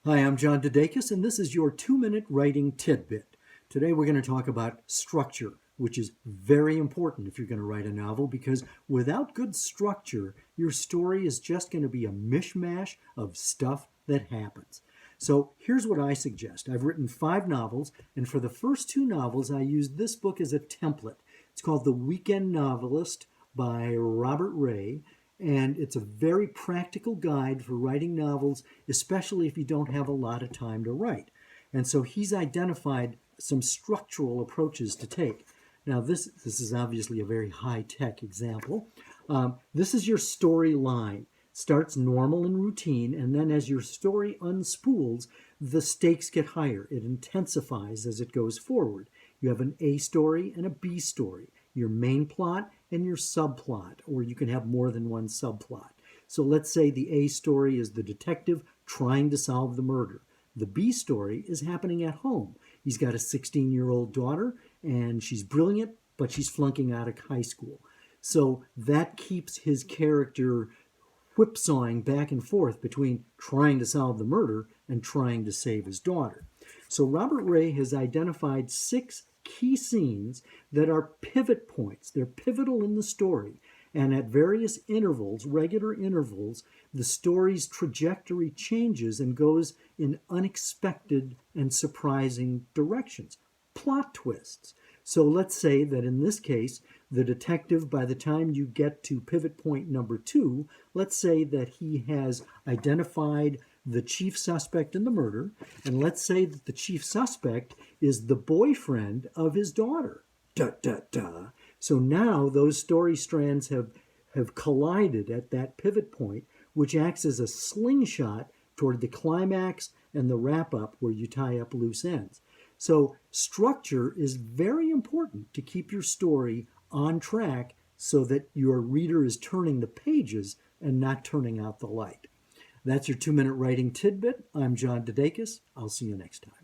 Hi, I'm John Didakis, and this is your 2-minute writing tidbit. Today we're going to talk about structure, which is very important if you're going to write a novel, because without good structure, your story is just going to be a mishmash of stuff that happens. So here's what I suggest. I've written 5 novels, and for the first 2 novels, I used this book as a template. It's called The Weekend Novelist by Robert Ray. And it's a very practical guide for writing novels, especially if you don't have a lot of time to write. And so he's identified some structural approaches to take. Now, this is obviously a very high-tech example. This is your story line. Starts normal and routine, and then as your story unspools, the stakes get higher. It intensifies as it goes forward. You have an A story and a B story, your main plot and your subplot, or you can have more than one subplot. So let's say the A story is the detective trying to solve the murder. The B story is happening at home. He's got a 16-year-old daughter, and she's brilliant, but she's flunking out of high school. So that keeps his character whipsawing back and forth between trying to solve the murder and trying to save his daughter. So Robert Ray has identified 6 key scenes that are pivot points. They're pivotal in the story. And at various intervals, regular intervals, the story's trajectory changes and goes in unexpected and surprising directions. Plot twists. So let's say that in this case, the detective, by the time you get to pivot point number 2, let's say that he has identified the chief suspect in the murder, and let's say that the chief suspect is the boyfriend of his daughter. So now those story strands have collided at that pivot point, which acts as a slingshot toward the climax and the wrap-up where you tie up loose ends. So structure is very important to keep your story on track so that your reader is turning the pages and not turning out the light. That's your 2-minute writing tidbit. I'm John Didakis. I'll see you next time.